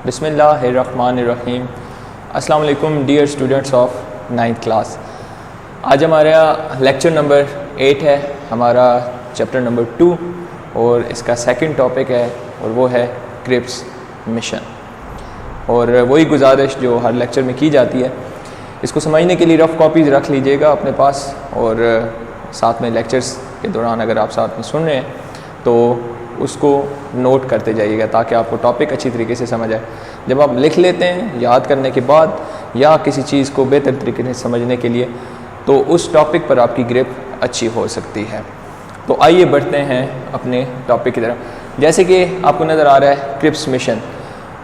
बिस्मिल्लाहिर्रहमानिर्रहीम। अस्सलाम वालेकुम dear students of 9th class. आज हमारा लेक्चर नंबर 8 है, हमारा चैप्टर नंबर 2 और इसका सेकंड टॉपिक है और वो है क्रिप्स मिशन। और वही गुजारिश जो हर लेक्चर में की जाती है, इसको समझने के लिए रफ़ कॉपीज़ रख लीजिएगा अपने पास और साथ में लेक्चर्स के दौरान अगर आप साथ में सुन रहे हैं तो उसको नोट करते जाइएगा ताकि आपको टॉपिक अच्छी तरीके से समझ आए। जब आप लिख लेते हैं याद करने के बाद या किसी चीज़ को बेहतर तरीके से समझने के लिए, तो उस टॉपिक पर आपकी ग्रिप अच्छी हो सकती है। तो आइए बढ़ते हैं अपने टॉपिक की तरफ। जैसे कि आपको नज़र आ रहा है क्रिप्स मिशन,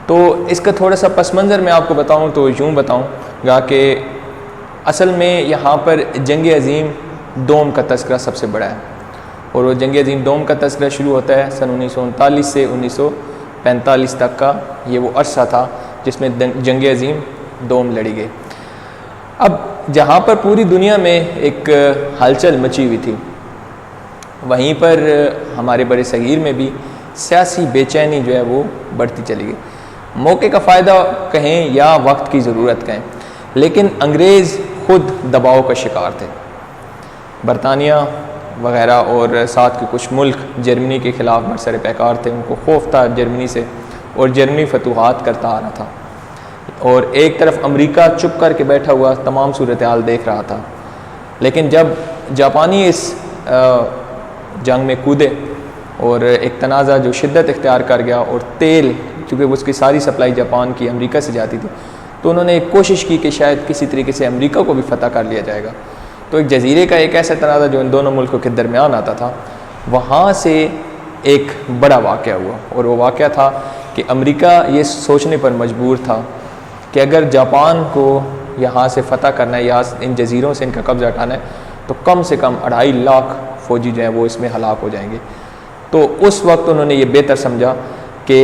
तो इसका थोड़ा सा पस मंज़र मैं आपको बताऊँ तो यूँ बताऊँगा कि असल में यहाँ पर जंग अज़ीम दोम का तस्करा सबसे बड़ा है और वो जंग अज़ीम दोम का तस्करा शुरू होता है सन 1939 से 1945 तक का। ये वो अरसा था जिसमें जंग अज़ीम दोम लड़ी गई। अब जहाँ पर पूरी दुनिया में एक हलचल मची हुई थी, वहीं पर हमारे बड़े सगीर में भी सियासी बेचैनी जो है वो बढ़ती चली गई। मौके का फ़ायदा कहें या वक्त की ज़रूरत कहें, लेकिन अंग्रेज़ खुद दबाव का शिकार थे। बरतानिया वगैरह और साथ के कुछ मुल्क जर्मनी के ख़िलाफ़ बरसर पैकार थे, उनको खौफ था जर्मनी से और जर्मनी फतूहात करता आ रहा था और एक तरफ अमेरिका चुप करके बैठा हुआ तमाम सूरत हाल देख रहा था। लेकिन जब जापानी इस जंग में कूदे और एक तनाज़ा जो शिद्दत इख्तियार कर गया और तेल, चूँकि उसकी सारी सप्लाई जापान की अमेरिका से जाती थी, तो उन्होंने एक कोशिश की कि शायद किसी तरीके से अमेरिका को भी फ़तह कर लिया जाएगा। तो एक जजीरे का एक ऐसा तनाज़ा जो इन दोनों मुल्कों के दरमियान आता था, वहाँ से एक बड़ा वाक़या हुआ और वो वाक़या था कि अमेरिका ये सोचने पर मजबूर था कि अगर जापान को यहाँ से फ़तह करना है या इन जजीरों से इनका कब्ज़ा हटाना है तो कम से कम 2.5 लाख फ़ौजी जो हैं वो इसमें हलाक हो जाएंगे। तो उस वक्त उन्होंने ये बेहतर समझा कि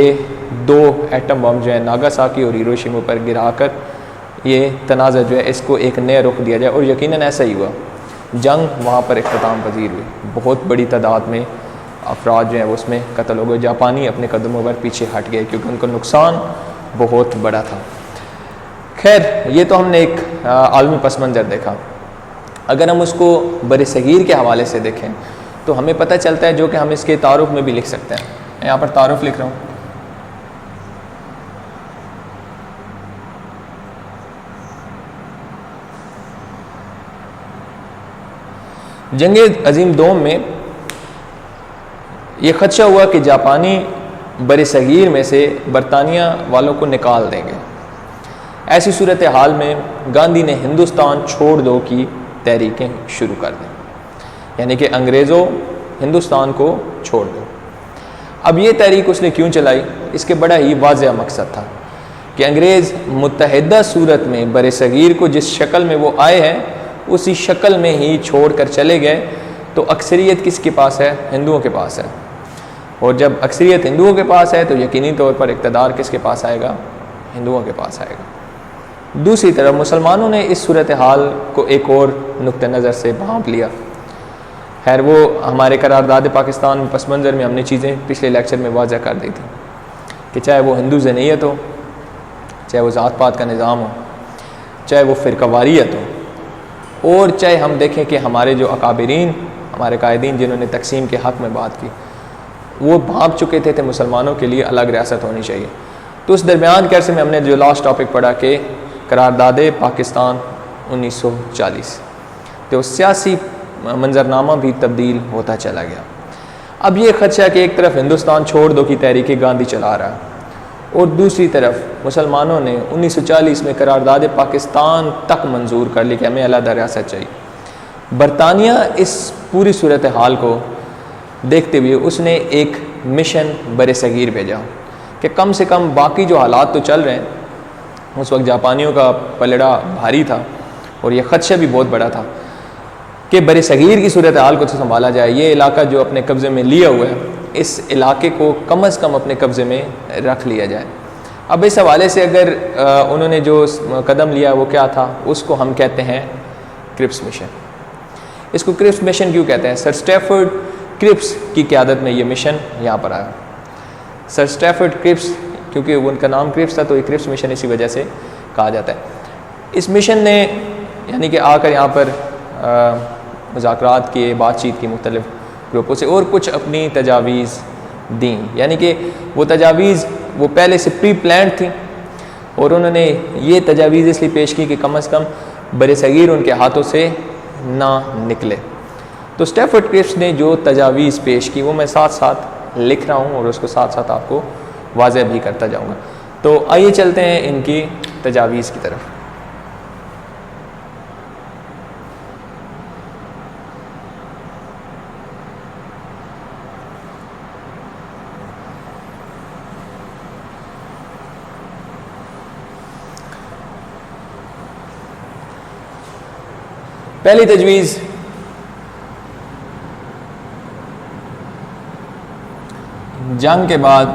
2 एटम बम जो है नागासाकी और हिरोशिमा पर गिरा कर ये तनाज़ा जो है इसको एक नया रुख दिया जाए। और यकीनन ऐसा ही हुआ। जंग वहाँ पर इख्तिताम पजीर हुई, बहुत बड़ी तादाद में अफराद जो हैं वो उसमें कत्ल हो गए। जापानी अपने कदमों पर पीछे हट गए क्योंकि उनका नुकसान बहुत बड़ा था। खैर, ये तो हमने एक आलमी पस मंज़र देखा। अगर हम उसको बर सगीर के हवाले से देखें तो हमें पता चलता है, जो कि हम इसके तारुफ में भी लिख सकते हैं। मैं यहाँ पर तारुफ लिख रहा हूँ। जंग अज़ीम दोम में ये खदशा हुआ कि जापानी बर सगीर में से बरतानिया वालों को निकाल देंगे। ऐसी सूरत हाल में गांधी ने हिंदुस्तान छोड़ दो की तहरीकें शुरू कर दी, यानी कि अंग्रेज़ों हिंदुस्तान को छोड़ दो। अब ये तहरीक उसने क्यों चलाई, इसके बड़ा ही वाज़ेह मकसद था कि अंग्रेज़ मुत्तहिदा सूरत में बर सगीर को जिस शक्ल में वो आए हैं उसी शक्ल में ही छोड़ कर चले गए। तो अक्सरियत किसके पास है? हिंदुओं के पास है। और जब अक्सरियत हिंदुओं के पास है तो यकीनी तौर पर इक़्तिदार किसके पास आएगा? हिंदुओं के पास आएगा। दूसरी तरफ मुसलमानों ने इस सूरत हाल को एक और नुक्ते नज़र से भांप लिया। खैर, वो हमारे करारदाद पाकिस्तान में पस मंज़र में हमने चीज़ें पिछले लेक्चर में वाज़ह कर दी थी कि चाहे वो हिंदू ज़नीयत हो, चाहे वो ज़ात पात का निज़ाम हो, चाहे वो फ़िरक़ावारियत हो, और चाहे हम देखें कि हमारे जो अकाबिरीन, हमारे कायदीन जिन्होंने तकसीम के हक़ में बात की, वो भांप चुके थे मुसलमानों के लिए अलग रियासत होनी चाहिए। तो उस दरमियान के अरसे में हमने जो लास्ट टॉपिक पढ़ा कि करारदाद पाकिस्तान 1940, तो सियासी मंजरनामा भी तब्दील होता चला गया। अब ये खदशा कि एक तरफ हिंदुस्तान छोड़ दो की तहरीक गांधी चला रहा है और दूसरी तरफ मुसलमानों ने 1940 में करारदाद पाकिस्तान तक मंजूर कर ली कि हमें अलग रियासत चाहिए। बरतानिया इस पूरी सूरत हाल को देखते हुए उसने एक मिशन बर सगीर भेजा कि कम से कम बाकी जो हालात तो चल रहे हैं, उस वक्त जापानियों का पलड़ा भारी था और यह खदशा भी बहुत बड़ा था कि बर सगीर की सूरत हाल को तो संभाला जाए। ये इलाका जो अपने कब्ज़े में लिया हुआ है, इस इलाके को कम से कम अपने कब्ज़े में रख लिया जाए। अब इस हवाले से अगर उन्होंने जो कदम लिया वो क्या था, उसको हम कहते हैं क्रिप्स मिशन। इसको क्रिप्स मिशन क्यों कहते हैं? सर स्टैफर्ड क्रिप्स की क़यादत में ये मिशन यहाँ पर आया। सर स्टैफर्ड क्रिप्स क्योंकि वो उनका नाम क्रिप्स था तो ये क्रिप्स मिशन इसी वजह से कहा जाता है। इस मिशन ने यानी कि आकर यहाँ पर मुज़ाकरात किए, बातचीत की मुख्तलिफ ग्रुपों से और कुछ अपनी तजावीज़ दी, यानी कि वो तजावीज़ वो पहले से प्री प्लान्ड थी और उन्होंने ये तजावीज़ इसलिए पेश की कि कम अज़ कम बरसगीर उनके हाथों से ना निकले। तो स्टैफर्ड क्रिप्स ने जो तजावीज़ पेश की वो मैं साथ साथ लिख रहा हूँ और उसको साथ साथ आपको वाज़ेह भी करता जाऊँगा। तो आइए चलते हैं इनकी तजावीज़ की तरफ। पहली तजवीज़, जंग के बाद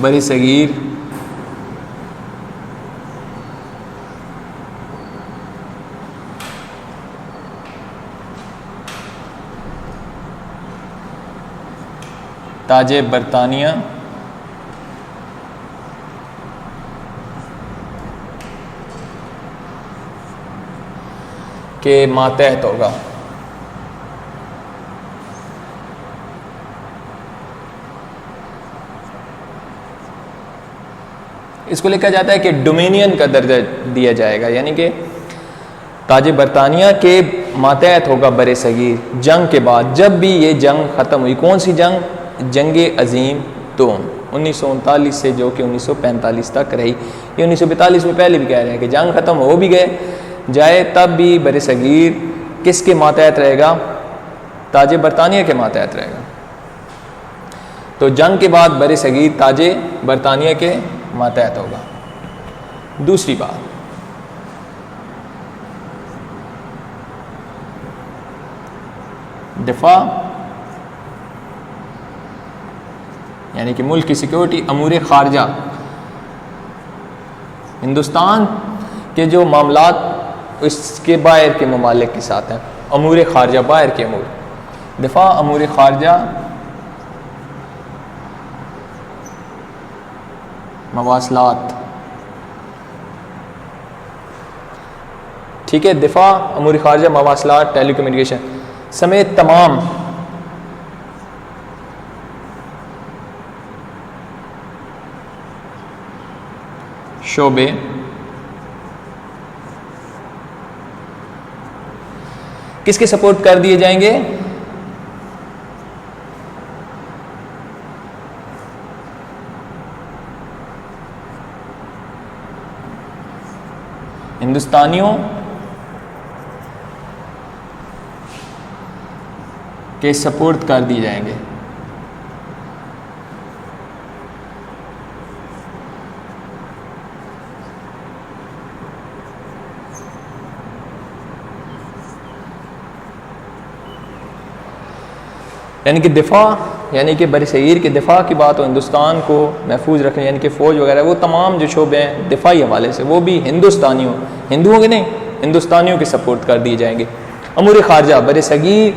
बरसगीर ताजे बरतानिया के मातहत होगा। इसको लिखा जाता है कि डोमिनियन का दर्जा दिया जाएगा, यानी कि ताजे बरतानिया के मातहत होगा बरसगीर जंग के बाद, जब भी ये जंग ख़त्म हुई। कौन सी जंग? जंगे अजीम दोम 1939 से जो कि 1945 तक रही। ये 1942 में पहले भी कह रहे हैं कि जंग ख़त्म हो भी गए जाए तब भी बरसगीर किसके मातहत रहेगा? ताजे बरतानिया के मातहत रहेगा। तो जंग के बाद बरसगीर ताजे बरतानिया के मातहत होगा। दूसरी बात, दिफा यानी कि मुल्क की सिक्योरिटी, अमूर खारजा, हिंदुस्तान के जो मामलात इसके बाहर के ममालिक के साथ हैं, अमूर खारजा बाहर के अमूर, दिफा अमूर खारजा, मवासलात, ठीक है, दिफा अमूर खारजा, मवासलात, टेलीकम्युनिकेशन समेत तमाम शोबे किसके सपोर्ट कर दिए जाएंगे? हिंदुस्तानियों के सपोर्ट कर दिए जाएंगे। यानी कि दिफा यानी कि बरसगीर के दिफा की बात हो, हिंदुस्तान को महफूज रखने यानी कि फ़ौज वगैरह, वो तमाम जो शोबे हैं दिफाई हवाले से वो भी हिंदुस्तानियों, हिंदुओं के नहीं, हिंदुस्तानियों के सपोर्ट कर दिए जाएंगे। अमूर खारजा बरसगीर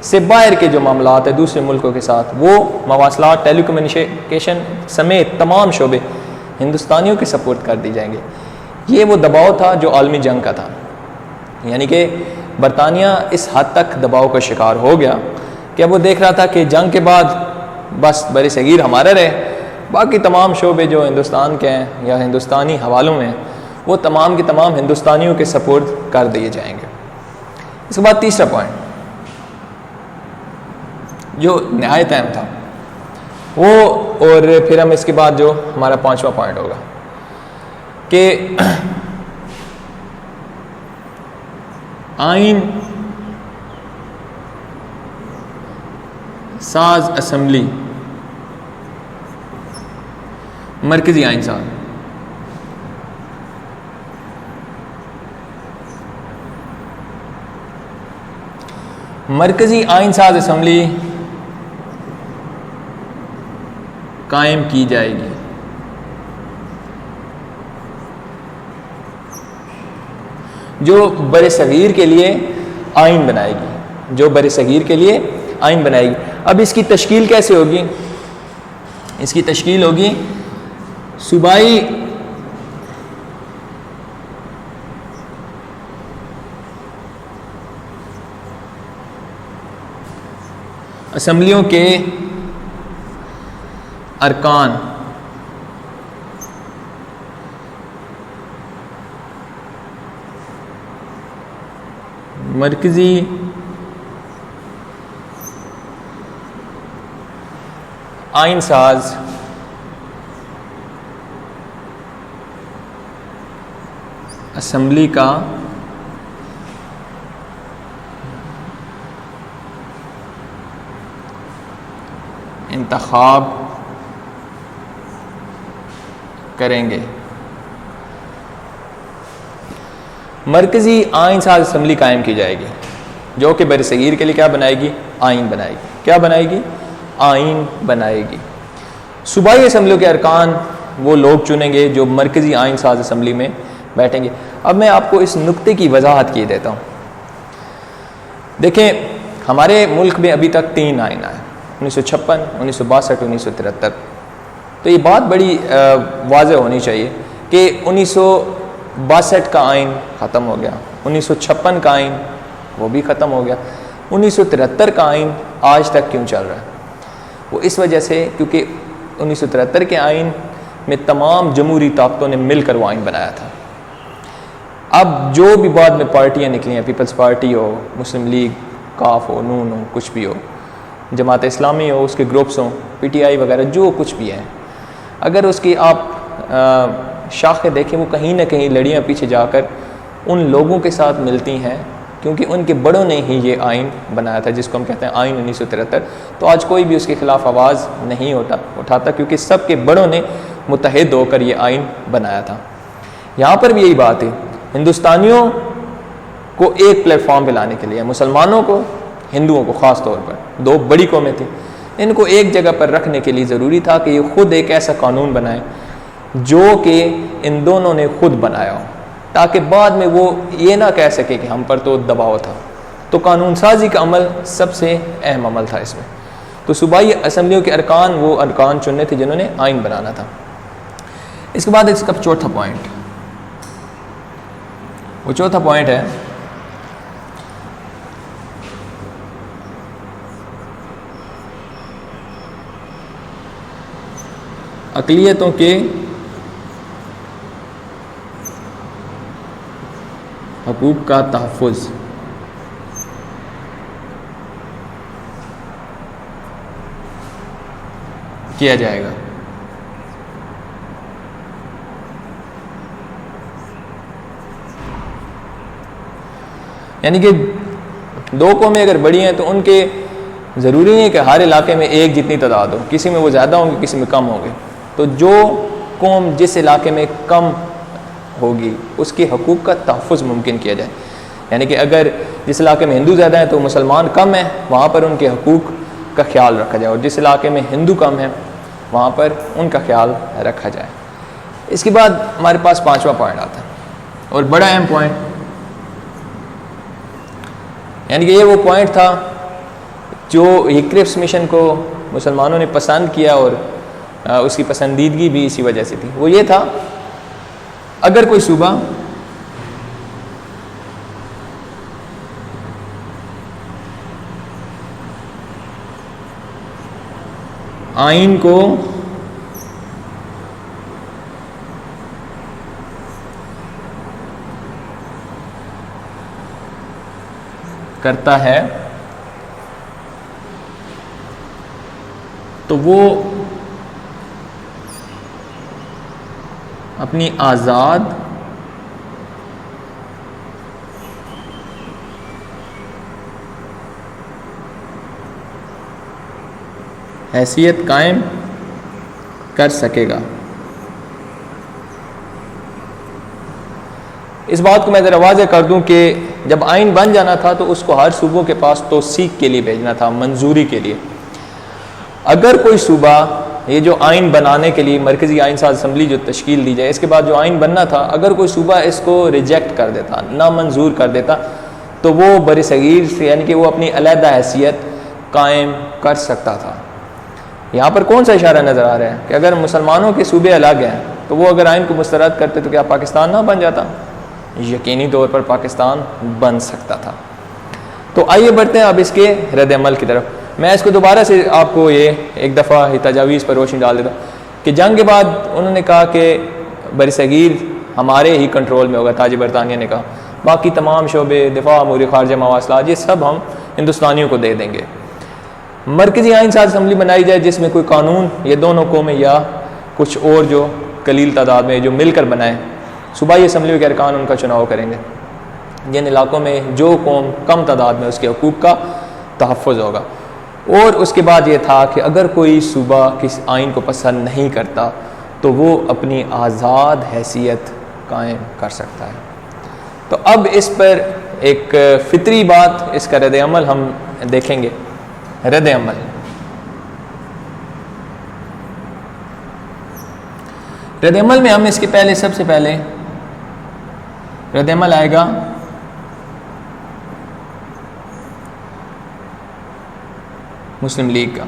से बाहर के जो मामलात है दूसरे मुल्कों के साथ, वो मवासलात, टेलीकम्युनिकेशन समेत तमाम शोबे हिंदुस्तानियों के सपोर्ट कर दिए जाएंगे। ये वो दबाव था जो आलमी जंग का था, यानी कि बरतानिया इस हद तक दबाव का शिकार हो गया कि अब वो देख रहा था कि जंग के बाद बस बरसगीर हमारा रहे, बाकी तमाम शोबे जो हिंदुस्तान के हैं या हिंदुस्तानी हवालों में वो तमाम के तमाम हिंदुस्तानियों के सपोर्ट कर दिए जाएंगे। इसके बाद तीसरा पॉइंट जो नहायत अहम था वो, और फिर हम इसके बाद जो हमारा पांचवा पॉइंट होगा कि आइन साज असम्बली, मरकजी आइन साज, मरकजी आइन साज असम्बली कायम की जाएगी। जो बर सगीर के लिए आइन बनाएगी, जो बर सगीर के लिए आइन बनाएगी। अब इसकी तश्कील कैसे होगी? इसकी तश्कील होगी सूबाई असम्बलियों के अरकान, मरकजी आइन साज असम्बली का इंतखाब करेंगे। मरकजी आइन साज असम्बली कायम की जाएगी, जो कि बर सगीर के लिए क्या बनाएगी? आइन बनाएगी। क्या बनाएगी? आइन बनाएगी। सूबाई असम्बलियों के अरकान वो लोग चुनेंगे जो मरकजी आइन साज असम्बली में बैठेंगे। अब मैं आपको इस नुक्ते की वजाहत किए देता हूँ। देखें, हमारे मुल्क में अभी तक 3 आइन आए, 1956, 1962, 1973। तो ये बात बड़ी वाज़ेह होनी चाहिए कि 1962 का आइन ख़त्म हो गया, 1956 का आइन वो भी ख़त्म हो गया, 1973 का आइन आज तक क्यों चल रहा है? वो इस वजह से क्योंकि 1973 के आइन में तमाम जमहूरी ताकतों ने मिलकर वो आइन बनाया था। अब जो भी बाद में पार्टियाँ निकली हैं, पीपल्स पार्टी हो, मुस्लिम लीग, काफ हो, नून हो, कुछ भी हो, जमात इस्लामी हो, उसके ग्रुप्स हों, PTI वगैरह, जो कुछ भी है, अगर उसकी आप शाखें देखें, वो कहीं ना कहीं लड़ियाँ पीछे जाकर उन लोगों के साथ मिलती हैं, क्योंकि उनके बड़ों ने ही ये आइन बनाया था, जिसको हम कहते हैं आइन 1973। तो आज कोई भी उसके ख़िलाफ़ आवाज़ नहीं उठाता, क्योंकि सबके बड़ों ने मुत्तहिद होकर ये आइन बनाया था। यहाँ पर भी यही बात है, हिंदुस्तानियों को एक प्लेटफॉर्म पे लाने के लिए, मुसलमानों को, हिंदुओं को ख़ास तौर पर, 2 बड़ी कौमें थी, इनको एक जगह पर रखने के लिए ज़रूरी था कि ये ख़ुद एक ऐसा कानून बनाए जो कि इन दोनों ने ख़ुद बनाया हो, ताकि बाद में वो ये ना कह सके कि हम पर तो दबाव था। तो कानून साजी का अमल सबसे अहम अमल था इसमें। तो सूबाई असम्बलियों के अरकान वो अरकान चुनने थे जिन्होंने आइन बनाना था। इसके बाद इसका चौथा पॉइंट, वो चौथा पॉइंट है अक़लियतों के हकूक़ का तहफ़्फ़ुज़। किया जाएगा। यानी कि 2 कौमें अगर बड़ी हैं तो उनके ज़रूरी नहीं है कि हर इलाके में एक जितनी तादाद हो, किसी में वो ज़्यादा होंगे, किसी में कम होंगे। तो जो कौम जिस इलाके में कम होगी उसके हकूक़ का तहफ़्फ़ुज़ मुमकिन किया जाए। यानी कि अगर जिस इलाके में हिंदू ज़्यादा हैं तो मुसलमान कम हैं, वहाँ पर उनके हकूक़ का ख्याल रखा जाए, और जिस इलाके में हिंदू कम हैं वहाँ पर उनका ख्याल रखा जाए। इसके बाद हमारे पास 5वां पॉइंट आता है, और बड़ा अहम पॉइंट, यानी कि ये वो पॉइंट था जो क्रिप्स मिशन को मुसलमानों ने पसंद किया, और उसकी पसंदीदगी भी इसी वजह से थी। वो ये था, अगर कोई सूबा आइन को करता है तो वो अपनी आज़ाद हैसियत कायम कर सकेगा। इस बात को मैं ज़रा वाज़ेह कर दूं कि जब आइन बन जाना था तो उसको हर सूबों के पास तौसीक के लिए भेजना था, मंजूरी के लिए। अगर कोई सूबा ये जो आइन बनाने के लिए मरकज़ी आइन साज असम्बली जो तश्कील दी जाए, इसके बाद जो आइन बनना था, अगर कोई सूबा इसको रिजेक्ट कर देता, नामंजूर कर देता, तो वो बरसगीर से यानी कि वो अपनी अलहदा हैसियत कायम कर सकता था। यहाँ पर कौन सा इशारा नज़र आ रहा है कि अगर मुसलमानों के सूबे अलग हैं तो वो अगर आइन को मुस्तरद करते तो क्या पाकिस्तान ना बन जाता? यकीनी तौर पर पाकिस्तान बन सकता था। तो आइए बढ़ते हैं अब इसके रद्द-ए-अमल की तरफ। मैं इसको दोबारा से आपको ये एक दफ़ा ही तजावीज़ पर रोशनी डाल देता कि जंग के बाद उन्होंने कहा कि बरसगीर हमारे ही कंट्रोल में होगा, ताज बरतानिया ने कहा, बाकी तमाम शोबे दिफा, अमूर ख़ारजा, मवासलात, ये सब हम हिंदुस्तानियों को दे देंगे। मरकज़ी आइन साज असम्बली बनाई जाए जिसमें कोई कानून ये दोनों कौमें या कुछ और जो कलील तादाद में जो मिलकर बनाए, सूबाई असम्बली के अरकान उनका चुनाव करेंगे। जिन इलाकों में जो कौम कम तादाद में उसके हकूक़ का तहफ़्फ़ुज़ होगा। और उसके बाद ये था कि अगर कोई सूबा किस आइन को पसंद नहीं करता तो वो अपनी आज़ाद हैसियत कायम कर सकता है। तो अब इस पर एक फ़ितरी बात, इसका रद्द-ए-अमल हम देखेंगे। रद्द-ए-अमल, रद्द-ए-अमल में हम इसके पहले सबसे पहले रद्द-ए-अमल आएगा मुस्लिम लीग का।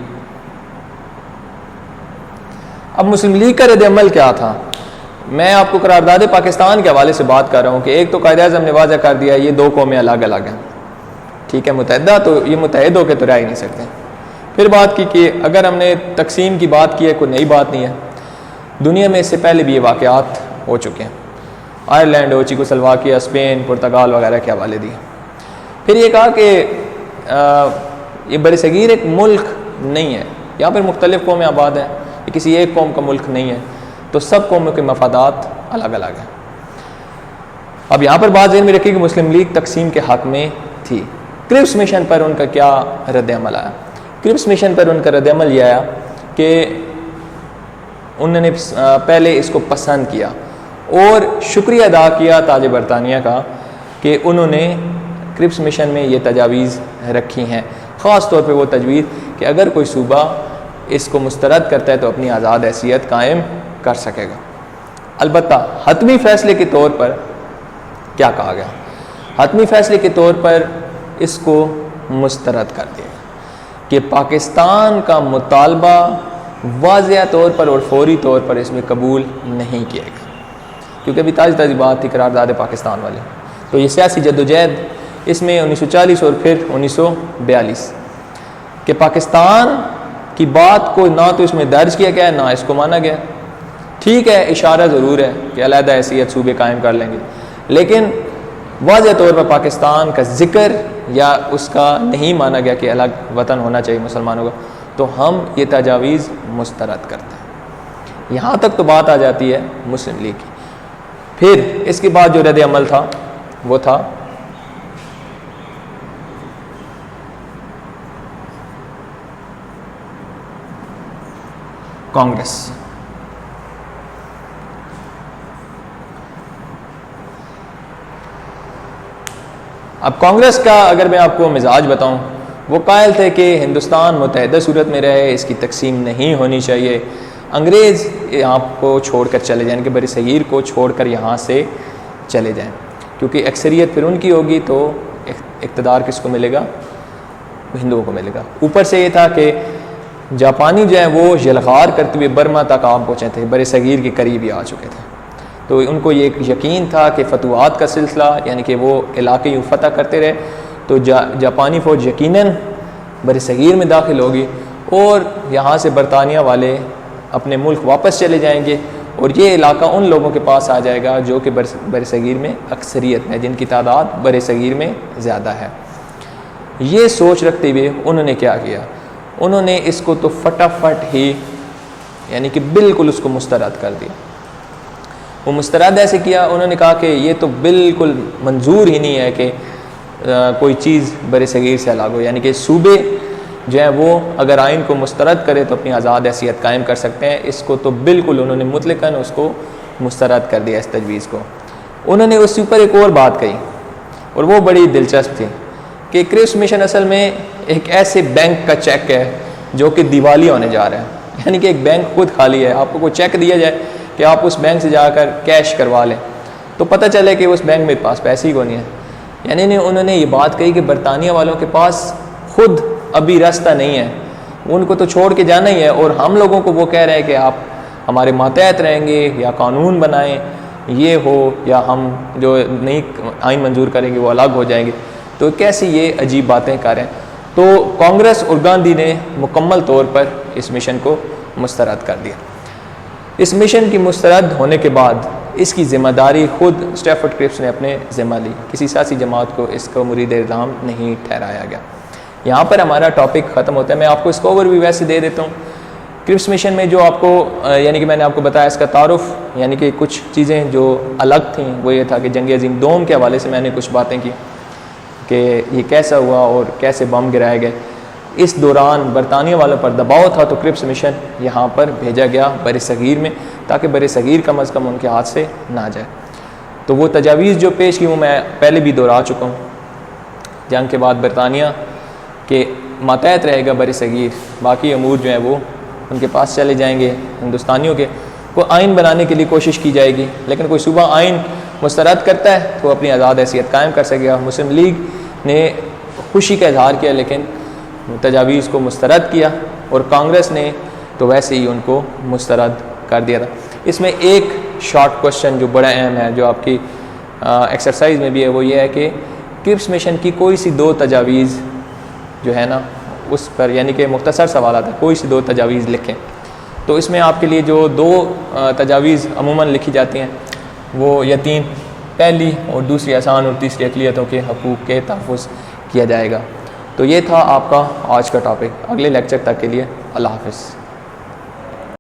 अब मुस्लिम लीग का रद्द-ए-अमल क्या था? मैं आपको करारदाद पाकिस्तान के हवाले से बात कर रहा हूँ कि एक तो कायदे-ए-आज़म ने वाज़ा कर दिया ये दो कौमें अलग अलग हैं, ठीक है, मुतहदा, तो ये मुतहद होकर तो रह ही नहीं सकते। फिर बात की कि अगर हमने तकसीम की बात की है, कोई नई बात नहीं है, दुनिया में इससे पहले भी ये वाक़यात हो चुके हैं। आयरलैंड हो, चेकोस्लोवाकिया, स्पेन, पुर्तगाल वगैरह के हवाले दिए। फिर ये कहा कि ये बरसगीर एक मुल्क नहीं है, यहाँ पर मुख्तलिफ़ कौमें आबाद हैं, ये किसी एक कौम का मुल्क नहीं है, तो सब कौमों के मफादात अलग अलग हैं। अब यहाँ पर बात ज़हन में रखिए कि मुस्लिम लीग तकसीम के हक़ में थी। क्रिप्स मिशन पर उनका क्या रद्द-ए-अमल आया? क्रिप्स मिशन पर उनका रद्द-ए-अमल यह आया कि उन्होंने पहले इसको पसंद किया और शुक्रिया अदा किया ताज बरतानिया का कि उन्होंने क्रिप्स मिशन में ये तजावीज़ रखी हैं, ख़ास तौर पे वो तजवीज़ कि अगर कोई सूबा इसको मुस्तरद करता है तो अपनी आज़ाद हैसियत कायम कर सकेगा। अलबत्ता हतमी फ़ैसले के तौर पर क्या कहा गया? हतमी फ़ैसले के तौर पर इसको मुस्तरद कर दिया कि पाकिस्तान का मुतालबा वाज़ेह तौर पर और फौरी तौर पर इसमें कबूल नहीं किया गया, क्योंकि अभी ताज़ी बात थी करारदाद पाकिस्तान वाली। तो ये सियासी जद्दोजहद इसमें 1940 और फिर 1942 कि पाकिस्तान की बात को ना तो इसमें दर्ज किया गया ना इसको माना गया। ठीक है, इशारा ज़रूर है कि अलहदा हैसियत सूबे कायम कर लेंगे, लेकिन वाज़ेह तौर पर पाकिस्तान का जिक्र या उसका नहीं माना गया कि अलग वतन होना चाहिए मुसलमानों का, तो हम ये तजावीज़ मुस्तरद करते हैं। यहाँ तक तो बात आ जाती है मुस्लिम लीग की। फिर इसके बाद जो रद्द-ए-अमल था वो था कांग्रेस। अब कांग्रेस का अगर मैं आपको मिजाज बताऊं, वो कायल थे कि हिंदुस्तान मुतहदा सूरत में रहे, इसकी तकसीम नहीं होनी चाहिए, अंग्रेज़ यहाँ को छोड़कर चले जाएं, कि बरसगीर को छोड़कर यहाँ से चले जाएं, क्योंकि अक्सरियत फिर उनकी होगी तो इक़्तिदार किसको मिलेगा? हिंदुओं को मिलेगा। ऊपर से ये था कि जापानी जो हैं वो यलगार करते हुए बर्मा तक आ पहुँचे थे, बरसगीर के करीब ही आ चुके थे, तो उनको ये यकीन था कि फतवात का सिलसिला यानी कि वो इलाके यूँ फ़तह करते रहे तो जापानी फ़ौज यकीनन बरसगीर में दाखिल होगी और यहाँ से बरतानिया वाले अपने मुल्क वापस चले जाएंगे और ये इलाका उन लोगों के पास आ जाएगा जो कि बरसगीर में अक्सरियत में, जिनकी तादाद बरसगीर में ज़्यादा है। ये सोच रखते हुए उन्होंने क्या किया? उन्होंने इसको तो फटाफट ही यानी कि बिल्कुल उसको मुस्तरद कर दिया। वो मुस्तरद ऐसे किया, उन्होंने कहा कि ये तो बिल्कुल मंजूर ही नहीं है कि कोई चीज़ बरसगीर से अलग हो, यानी कि सूबे जो है वो अगर आइन को मुस्तरद करे तो अपनी आज़ाद हैसियत कायम कर सकते हैं। इसको तो बिल्कुल उन्होंने मुतलकन उसको मुस्तरद कर दिया इस तजवीज़ को। उन्होंने उसके ऊपर एक और बात कही और वो बड़ी दिलचस्प थी कि क्रिप्स मिशन असल में एक ऐसे बैंक का चेक है जो कि दिवालिया होने जा रहा है, यानी कि एक बैंक खुद खाली है, आपको कोई चेक दिया जाए कि आप उस बैंक से जाकर कैश करवा लें, तो पता चले कि उस बैंक में पास पैसे ही को नहीं है। यानी नहीं, उन्होंने ये बात कही कि बरतानिया वालों के पास खुद अभी रास्ता नहीं है, उनको तो छोड़ के जाना ही है, और हम लोगों को वो कह रहे हैं कि आप हमारे मातहत रहेंगे या कानून बनाएं, ये हो या हम जो नई आइन मंजूर करेंगे वो अलग हो जाएंगे। तो कैसी ये अजीब बातें कर रहे हैं। तो कांग्रेस और गांधी ने मुकम्मल तौर पर इस मिशन को मुस्तरद कर दिया। इस मिशन की मुस्तरद होने के बाद इसकी ज़िम्मेदारी खुद स्टैफर्ड क्रिप्स ने अपने ज़िम्मा ली, किसी सियासी जमात को इसको मुरीद इल्ज़ाम नहीं ठहराया गया। यहाँ पर हमारा टॉपिक ख़त्म होता है। मैं आपको इसका ओवरव्यू वैसे दे देता हूँ। क्रिप्स मिशन में जो आपको यानी कि मैंने आपको बताया इसका तारुफ, यानी कि कुछ चीज़ें जो अलग थीं वो ये था कि जंग अज़ीम दोम के हवाले से मैंने कुछ बातें की कि ये कैसा हुआ और कैसे बम गिराए गए। इस दौरान बरतानिया वालों पर दबाव था, तो क्रिप्स मिशन यहाँ पर भेजा गया बरसगीर में, ताकि बरसगीर कम अज़ कम उनके हाथ से ना जाए। तो वो तजावीज़ जो पेश की वो मैं पहले भी दोहरा चुका हूँ। जंग के बाद बरतानिया के मातहत रहेगा बरसगीर, बाकी अमूर जो हैं वो उनके पास चले जाएंगे। हिंदुस्तानियों के को आइन बनाने के लिए कोशिश की जाएगी, लेकिन कोई सूबा आइन मुस्तरद करता है तो अपनी आज़ाद हैसियत कायम कर सकेगा। मुस्लिम लीग ने खुशी का इजहार किया, लेकिन तजावीज़ को मुस्तरद किया, और कांग्रेस ने तो वैसे ही उनको मुस्तरद कर दिया था। इसमें एक शॉर्ट क्वेश्चन जो बड़ा अहम है, जो आपकी एक्सरसाइज में भी है, वो ये है कि क्रिप्स मिशन की कोई सी दो तजावीज़ जो है ना उस पर, यानी कि मुख्तसर सवाल आता है, कोई सी दो तजावीज़ लिखें। तो इसमें आपके लिए जो दो तजावीज़ अमूमन लिखी जाती हैं वो या तीन, पहली और दूसरी आसान और तीसरी अक़लियतों के हकूक़ के तहफ़्फ़ुज़ किया जाएगा। तो ये था आपका आज का टॉपिक। अगले लेक्चर तक के लिए अल्लाह हाफ़िज़।